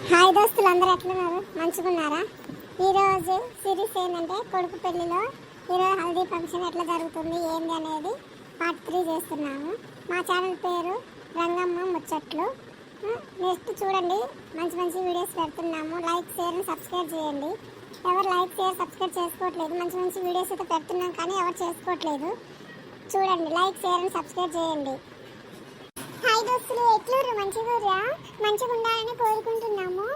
Hi దోస్తులు అందరూ ఎట్లున్నారు? మంచిగున్నారా? ఈరోజు సిరీస్ ఏంటంటే కొడుకు పెళ్లిలో ఈరోజు హల్దీ ఫంక్షన్ ఎట్లా జరుగుతుంది ఏంది అనేది పార్ట్ 3 చేస్తున్నాము. మా ఛానల్ పేరు రంగమ్మ ముచ్చట్లు. నెక్స్ట్ చూడండి, మంచి మంచి వీడియోస్ పెడుతున్నాము. లైక్ షేర్ సబ్స్క్రైబ్ చేయండి. ఎవరు లైక్ షేర్ సబ్స్క్రైబ్ చేసుకోవట్లేదు. మంచి మంచి వీడియోస్ అయితే పెడుతున్నాం కానీ ఎవరు చేసుకోవట్లేదు. చూడండి, లైక్ షేర్ సబ్స్క్రైబ్ చేయండి. హాయ్ దోస్తులు, ఎట్లూరు? మంచిగా ఉండాలని కోరుకుంటున్నాము.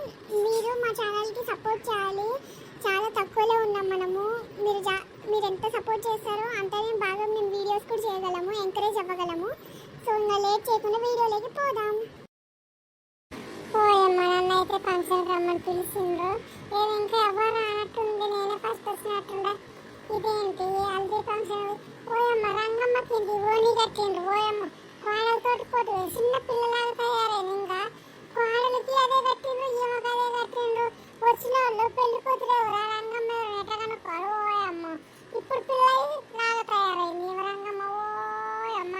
మీరు మా ఛానల్కి సపోర్ట్ చేయాలి. చాలా తక్కువలో ఉన్నాం మనము. మీరు ఎంత సపోర్ట్ చేస్తారో అంతనే బాగా మేము వీడియోస్ కూడా చేయగలము, ఎంకరేజ్ అవ్వగలము. సో ఇంకా లేట్ చేయకుండా వీడియోలోకి పోదాం. పోయమ్మ, నన్ను అయితే ఫంక్షన్ రమ్మని పిలిచిండ్రు. ఏది ఇంకా ఎవరు రానట్టుంది, నేనే ఫస్ట్ వచ్చినట్టుండే. ఇదేంటి హల్దీ ఫంక్షన్? పోయమ్మ, రంగమ్మకి ఓణి కట్టిండ్రు. పోయమ్మ, కోడలతో పోటీ చిన్న పిల్లలాగా తయారైంది. ఇంకా కోడలికి అదే కట్టిండ్రు, ఈమెకు అదే కట్టిండ్రు. వచ్చిన వాళ్ళు పెళ్లి కూతురు ఎవరా? రంగమ్మ ఎట్లా కనుక్కోవాలి? ఓయమ్మ, ఇప్పుడు పిల్లలు లాగా తయారైంది ఈమె రంగమ్మ. ఓయమ్మ,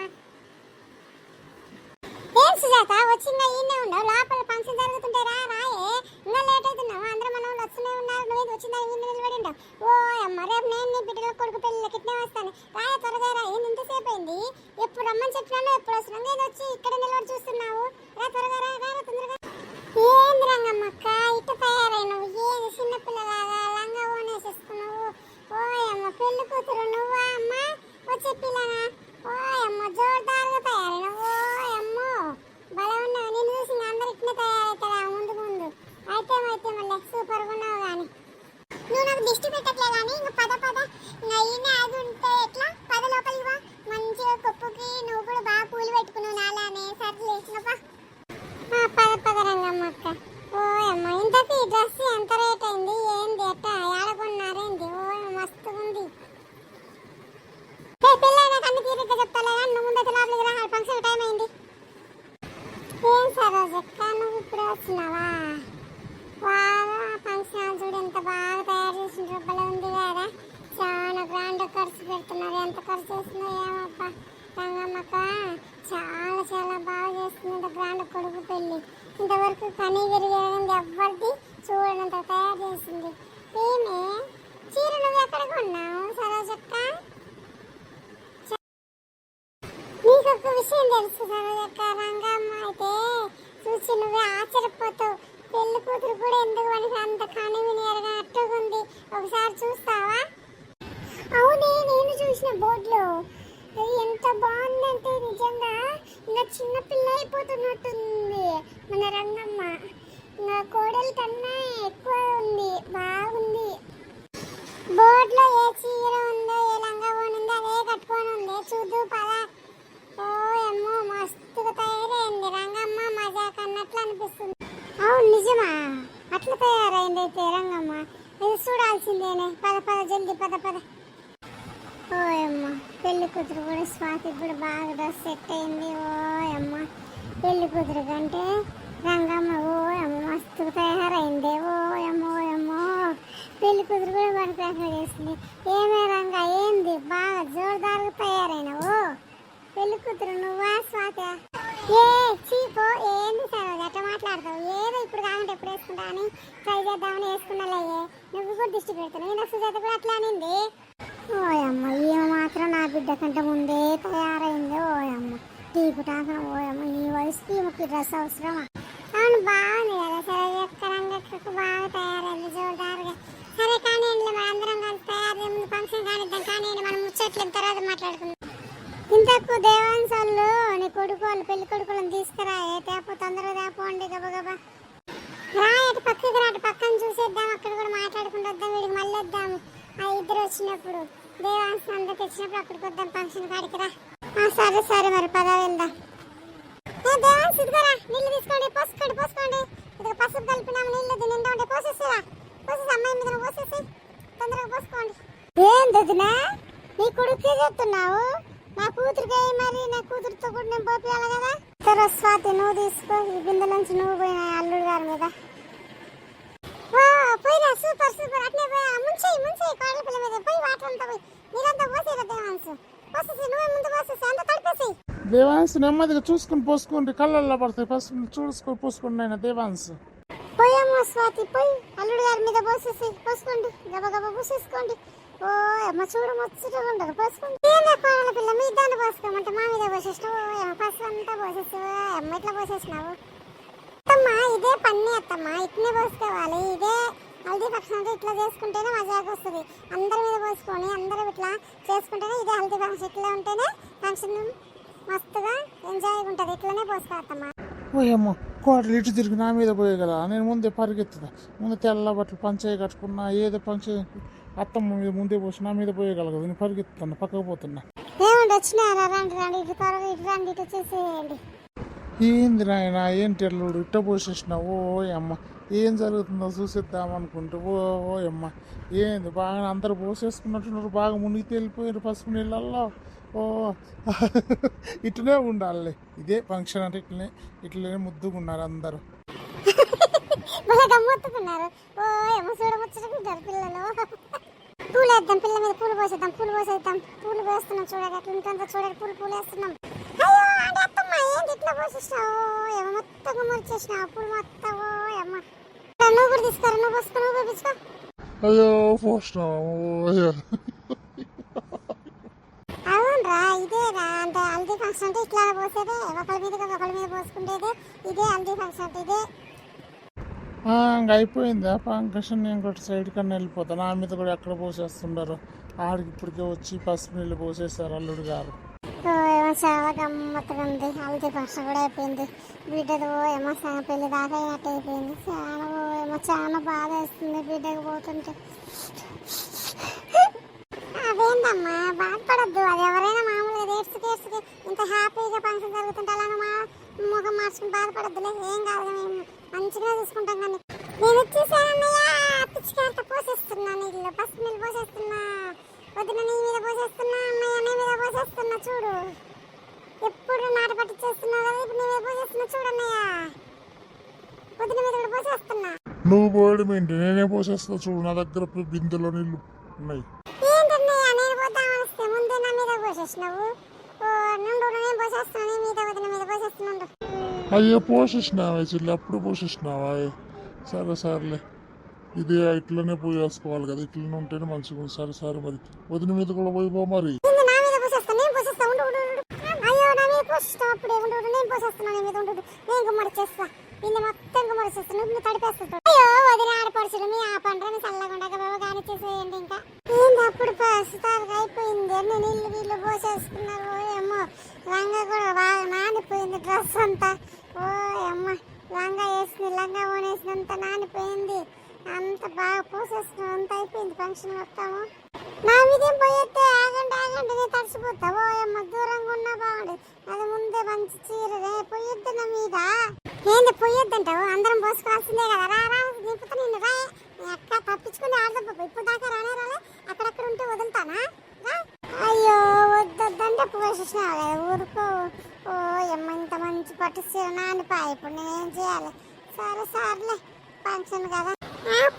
ఏం సుజాత వచ్చిందా? ఈయనే ఉండవు, లోపల ఫంక్షన్ జరుగుతుంటే రాయే. ఇంకా లేట్ అవుతున్నావు, అందరూ మన వాళ్ళు వస్తూనే ఉన్నారు. నువ్వు వచ్చిందా? ఈయన నిలబడి ఉండవు. ఓయమ్మ, రేపు నేను నీ బిడ్డల కొడుకు పెళ్ళికి ఇట్నే వస్తాను. రాయ త్వరగా రా. ఏంది ఇంతసేపు అయింది? ఎప్పుడు రమ్మని చెప్పినాను, ఎప్పుడు వస్తున్నావు? నేను వచ్చి ఇక్కడ నిలబడి చూస్తున్నావు. రా త్వరగా రా, తొందరగా. ఏంది రంగమ్మక్క ఇట్ట తయారైనవు? ఏది చిన్నపిల్లలాగా లంగా ఓనేసేసుకున్నావు? ఓయమ్మ, పెళ్లి కూతురు నువ్వా అమ్మ? వచ్చే పిల్లనా? ఓయమ్మ, జోర్దారుగా తయారైనవు. ఓయమ్మో, బల ఉన్నావు. నేను చూసి అందరు ఇట్నే తయారవుతారా? ముందు అయితే మళ్ళీ సూపర్గా ఉన్నావు. కానీ నువ్వు నాకు దిష్టి పెట్టట్లే. కానీ ఇంకా పద ఇంకా ఈయన అది ఉంటే ఎట్లా? పద లోపలికి వా. మంచిగా కొప్పుకి నువ్వు కూడా బాగా పూలు పెట్టుకున్నావు నాలానే. సర్లే పద రంగమ్మ అక్క. ఓయమ్మ, ఇంతకీ డ్రెస్ ఎంత రేట్ అయింది? ఏంది ఎట్ట ఆడకున్నారేంది? ఓ మస్తు ఉంది. పిల్లైనా కన్ను తీరిగ్గా చెప్తాలే. నువ్వు ముందైతే లోపలికి రా, ఫంక్షన్ టైం అయింది. ఏం సరోజక్క, నువ్వు ఇప్పుడు వస్తున్నావా? బాగా ఫంక్షన్ హాల్ చూడు ఎంత బాగా తయారు చేసిన రూపాయలు ఉంది కదా. చాలా గ్రాండ్ ఖర్చు పెడుతున్నారు. ఎంత ఖర్చు చేస్తుందో ఏమబ్బా. రంగమ్మక్క చాలా బాగా చేస్తుంది గ్రాండ్ కొడుకు పెళ్ళి. ఇంతవరకు కనీ విరిగేది ఎవరిది చూడనంత తయారు చేసింది. ఏమే చీర నువ్వు ఎక్కడ కొన్నావు సరోజక్క? నీకు ఒక విషయం తెలుసు సరోజక్క, రంగమ్మ అయితే చూసి నువ్వే ఆశ్చర్యపోతావు. పెళ్లి కూతురు కూడా ఎందుకు అని అంత కనీ వినియరగా అట్టుకుంది. ఒకసారి చూస్తావా? అవునే, నేను చూసిన బోర్డులో. ఎంత బాగుందంటే నిజంగా ఇంకా చిన్నపిల్ల అయిపోతున్నట్టుంది మన రంగమ్మ. ఇంకా కోడలి కన్నా ఎక్కువ ఉంది, బాగుంది. బోర్డులో ఏ చీర ఉందో, ఏ లంగా ఉందో అదే కట్టుకొని ఉంది. చూద్దు పద. ఓయమ్మో, మస్తుగా తయారైంది రంగమ్మ. మజాక్ అన్నట్లు అనిపిస్తుంది. అవును, నిజమా? అట్లా తయారైంది అయితే రంగమ్మ. ఇది చూడాల్సిందేనే. పద జల్దీ పద. ఓయమ్మ, పెళ్లి కూతురు కూడా స్వాతి కూడా బాగా డ్రెస్ సెట్ అయింది. ఓయమ్మ, పెళ్లి కూతురు కంటే రంగమ్మ ఓయమ్మ మస్తుగా తయారైంది. ఓయమ్మో, పెళ్లి కూతురు కూడా బాగా ప్రిఫర్ చేసింది. ఏమే రంగ, ఏంది బాగా జోరుదారుగా తయారైనవు? పెళ్లి కూతురు నువ్వా స్వాతి? ఏ చీపో, ఏంది సార్ అట్లా మాట్లాడతావు? ఏదో ఇప్పుడు కాకుండా ఎప్పుడు వేసుకుంటా అని ట్రై చేద్దామని వేసుకున్నాలయ్యే. నువ్వు కూడా దిష్టి పెడతాను. నేను సుజాత కూడా అట్లా అనింది. ఓయమ్మ, ఈమె మాత్రం నా బిడ్డ కంటే ముందే తయారైంది. ఓయమ్మ, టీపు టాక. ఓయమ్మ, ఈ వయసుకి ఈమెకి డ్రెస్ అవసరమా? అవును, బాగుంది కదా సరే. ఒక్క రంగకు బాగా తయారైంది జోరుదారుగా. సరే కానీ అందరం కలిసి తయారు ముందు ఫంక్షన్ కానిద్దాం. కానీ మనం ముచ్చట్ల తర్వాత మాట్లాడుకుందాం. ఇంతకు దేవాన్స్ వాళ్ళు నీ కొడుకు వాళ్ళు పెళ్లి కొడుకులను తీసుకురా. తేపో, తొందరగా తేపోండి గబగబా. అటు పక్కకి రా, అటు పక్కన చూసేద్దాం. అక్కడ కూడా మాట్లాడుకుంటూ వద్దాం. వీడికి మళ్ళీ వద్దాము. ఆ ఇద్దరు వచ్చినప్పుడు దేవాన్స్ అందరు తెచ్చినప్పుడు అక్కడికి వద్దాం. ఫంక్షన్ కాడికి రా. సరే మరి పద వెళ్దాం. దేవాన్స్ ఇదిగోరా, నీళ్ళు తీసుకోండి. పోసుకోండి. ఇదిగో పసుపు కలిపినాము. నీళ్ళు నిండా ఉంటే పోసేసి అమ్మాయి మీద పోసేసి తొందరగా పోసుకోండి. ఏం దొద్దునా నీ కొడుకే చెప్తున్నావు? నా కూతురికే మరి, నా కూతురుతో కూడా నేను పోపియాలి కదా. సరే స్వాతి, నువ్వు తీసుకో. ఈ బిందె నుంచి నువ్వు పోయినా అల్లుడు గారి మీద. పోయినా సూపర్. అట్నే పోయా ముంచేయి కోడల పిల్ల మీద పోయి. వాటర్ అంతా పోయి నీళ్ళంతా పోసేరా దేవాన్స్. పోసేసి నువ్వే ముందు పోసేసి అంత తడిపేసి. దేవాన్స్ నెమ్మదిగా చూసుకుని పోసుకోండి. కళ్ళల్లో పడతాయి. ఫస్ట్ చూసుకొని పోసుకోండి ఆయన దేవాన్స్. పోయమ్మా స్వాతి పోయి అల్లుడు గారి మీద పోసుకోండి గబగబా పూసేసుకోండి. ఓ అమ్మ చూడు ముచ్చటగా ఉండరు పోసుకోండి. ఏందా కోడల పిల్ల మీ దాన్ని పోసుకోమంటే మా మీద పోసేసినావు. ఏమో పసుపు అంతా పోసేసావు. అమ్మ ఇట్లా పోసేసినావు. అత్తమ్మా ఇదే పన్ని అత్తమ్మా, ఇట్నే పోసుకోవాలి. ఇదే హల్దీ ఫంక్షన్ అంటే ఇట్లా చేసుకుంటేనే మజాగా వస్తుంది. అందరి మీద పోసుకొని అందరూ ఇట్లా చేసుకుంటేనే ఇదే హల్దీ ఫంక్షన్. ఇట్లా ఉంటేనే ఫంక్షన్ మస్తుగా ఎంజాయ్ ఉంటుంది. ఇట్లనే పోసుకోవద్దమ్మా. ఓయమ్మో కోటలు ఇటు తిరిగి నా మీద పోయేగల. నేను ముందే పరిగెత్తుదా, ముందు తెల్ల బట్టలు పంచే కట్టుకున్నా, ఏదో పంచే అత్తమ్మ మీద ముందే పోసి నా మీద పోయేగలగదు. నేను పరిగెత్తుతున్నా, పక్కకు పోతున్నా. ఏమండి వచ్చినారా? రండి రండి, ఇటు త్వరగా ఇటు రండి, ఇటు వచ్చేసేయండి. ఏంది నాయన ఏంటి అల్లుడు ఇట్ట పోసేసినావు? ఓ అమ్మ ఏం జరుగుతుందో చూసేద్దాం అనుకుంటూ ఓ అమ్మ ఏంది బాగా అందరు పోసేసుకున్నట్టున్నారు. బాగా మునిగి తేలిపోయారు పసుపు నీళ్ళల్లో. ఓ ఇట్లనే ఉండాలి. ఇదే ఫంక్షన్ అంటే ఇట్లనే ముద్దుకున్నారు అందరూ. బాగా గమ్మత్తుకున్నారు. ఓ ఏమో చూడముచ్చటకుంటారు పిల్లలు. పూలు వేద్దాం, పిల్ల మీద పూలు పోసేద్దాం. పూలు వేస్తున్నాం చూడండి, అట్లా ఉంటుందో చూడండి. పూలు వేస్తున్నాం. అయ్యో అంటే అత్తమ్మ ఏంటి ఇట్లా పోసేసినావు? ఏమో మొత్తం మురిచేసినావు పూలు మొత్తం. ఓ అమ్మ నువ్వు కూడా తీసుకోరా, నువ్వు పోసుకో, నువ్వు పోపించుకో. అయ్యో పోసినావు. అవునరా ఇదేరా అంటే హల్దీ ఫంక్షన్ అంటే ఇట్లా పోసేదే. ఒకరి మీద పోసుకుంటేదే ఇదే హల్దీ ఫంక్షన్ అంటే ఇదే. ఇంకా అయిపోయిందా ఫంక్షన్? నేను కూడా సైడ్ కన్నా వెళ్ళిపోతాను. నా మీద కూడా ఎక్కడ పోసేస్తుండారు. ఆడికి ఇప్పటికే వచ్చి పసుపు నీళ్ళు పోసేస్తారు అల్లుడు గారు. ఏమో చాలా గమ్మత్తుగా ఉంది. హల్దీ ఫంక్షన్ కూడా అయిపోయింది. బిడ్డది ఏమో పెళ్లి దాకా అయినట్టు అయిపోయింది. ఏమో చాలా బాధ వేస్తుంది బిడ్డకు పోతుంటే. అదేంటమ్మా బాధపడద్దు. అది ఎవరైనా మామూలుగా రేట్స్కి ఇంత హ్యాపీగా ఫంక్షన్ జరుగుతుంటే అలా ముఖం మార్చుకుని బాధపడద్దులే. ఏం కాదు, మేము మంచిగా చూసుకుంటాం. కానీ నేను వచ్చేసానన్నయ్య, పిచ్చికారితో పోసేస్తున్నా, నీళ్ళు పసుపు నీళ్ళు పోసేస్తున్నా. వదిన నీ మీద పోసేస్తున్నా, అన్నయ్య నీ మీద పోసేస్తున్నా. చూడు ఎప్పుడు నాట పట్టించేస్తున్నావు కదా, ఇప్పుడు నీ మీద పోసేస్తున్నా. చూడన్నయ్య వదిన మీద కూడా పోసేస్తున్నా. నువ్వు పోయడం ఏంటి? నేనే పోసేస్తా చూడు. నా దగ్గర బిందెలో నీళ్ళు ఉన్నాయి. ఏంటన్నయ్య నేను పోద్దామని వస్తే ముందే నా మీద పోసేసినావు. నుండు నేను పోసేస్తున్నా, నీ మీద వదిన మీద పోసేస్తున్నాడు. అయ్యో పోసేసినావా చెల్లి? అప్పుడు పోసేసినావా? సరేలే, ఇదే ఇట్లనే పోయేసుకోవాలి కదా. ఇట్లనే ఉంటేనే మంచిగా ఉంది. సరే మరి వదిన మీద కూడా పోయిపో మరి. నా మీద పోసేస్తా, నేను పోసేస్తా. ఉండు అయ్యో నా మీద పోసేస్తావు. అప్పుడే ఉండు, నేను పోసేస్తున్నా నీ మీద. ఉండు నేను గుమ్మడి చేస్తా, నిన్ను మొత్తం గుమ్మడి చేస్తా. నువ్వు తడిపేస్తా. అయ్యో వదిన ఆడపడుచుడు మీ ఆ పండ్రని చల్లకుండా బాబా కానీ చేసేయండి. ఇంకా ఏంటి అప్పుడు ప్రస్తుతానికి అయిపోయింది. నేను ఇల్లు పోసేసుకున్నారు. ఏమో లంగా కూడా బాగా నానిపోయింది. డ్రెస్ అంతా ఓ అమ్మ లంగా వేసింది, లంగా ఓనేసినంత నానిపోయింది. అంత బాగా పోసేసుకున్నాం. అంత అయిపోయింది ఫంక్షన్ మొత్తము. నా మీదేం పోయేస్తే ఆగండి నేను తడిసిపోతా. ఓ అమ్మ దూరంగా ఉన్నా బాగుంది. అది ముందే మంచి చీరనే పోయొద్దు నా మీద. ఏంది పోయొద్దంటావు? అందరం పోసుకోవాల్సిందే కదా. రా దింపుతా నిన్ను. రా అక్క తప్పించుకుని ఆడదబ్బా. ఇప్పుడు దాకా రాలే. అక్కడక్కడ ఉంటే వదులుతానా? అయ్యో వద్దంటే పోసేసినావు కదా, ఊరుకో. ఓ అమ్మ ఇంత మంచి పట్టు చీర నానిపాయి. ఇప్పుడు నేనేం చేయాలి? సరేలే ఫంక్షన్ కదా.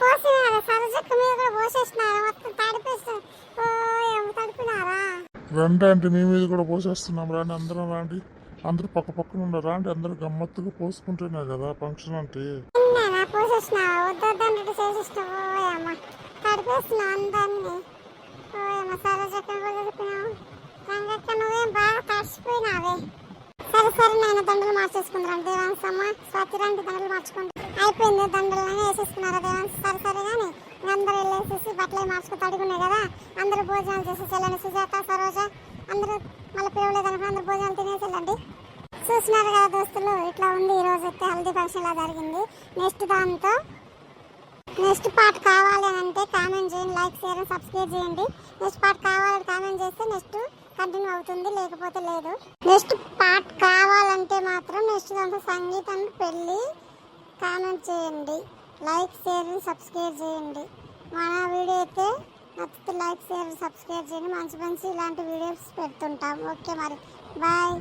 పోసినారా? సరజక్క మీద కూడా పోసేసినారా? మొత్తం తడిపేస్తారు. ఓ ఏమో తడిపినారా? రండి అంటే మీ మీద కూడా పోసేస్తున్నాం. రండి అందరం రండి. అందరూ పక్కన ఉండరు. రండి అందరూ గమ్మత్తుగా పోసుకుంటున్నా కదా ఫంక్షన్ అంటే. పోసేసినావా? వద్దంటే చేసేసినావు. ఓ అమ్మ తడిపేస్తున్నావు అందరినీ. ఓ అమ్మ సరజక్క కూడా తడిపినావు. రంగక్క నువ్వేం బాగా తడిసిపోయినావే. సరే నేను దండలు మార్చేసుకుంటాను. దేవాంశమ్మ స్వాతి రండి దండలు మార్చుకుంటా. అయిపోయింది దండలు వేసేసుకున్నారా దేవాంశ? సరే కానీ అందరూ వెళ్ళేసేసి బట్టలు మార్చుకుని తడుగున్నాయి కదా. అందరూ భోజనాలు చేసేసి వెళ్ళండి. సుజాత సరోజ అందరూ మళ్ళీ పిలవలేదనుకో అందరూ భోజనాలు తినేసి వెళ్ళండి. చూసినారు కదా దోస్తులు, ఇట్లా ఉంది ఈరోజు అయితే హల్దీ ఫంక్షన్ ఇలా జరిగింది. నెక్స్ట్ పార్ట్ కావాలి అని అంటే కామెంట్ చేయండి, లైక్ షేర్ సబ్స్క్రైబ్ చేయండి. నెక్స్ట్ పార్ట్ కావాలని కామెంట్ చేస్తే నెక్స్ట్ కంటిన్యూ అవుతుంది, లేకపోతే లేదు. నెక్స్ట్ పార్ట్ కావాలంటే మాత్రం నెక్స్ట్ దాంట్లో సంగీతం పెళ్ళి కామెంట్ చేయండి, లైక్ షేర్ సబ్స్క్రైబ్ చేయండి. మన వీడియో అయితే నచ్చితే లైక్ షేర్ సబ్స్క్రైబ్ చేయండి. మంచి ఇలాంటి వీడియోస్ పెడుతుంటాం. ఓకే మరి బాయ్.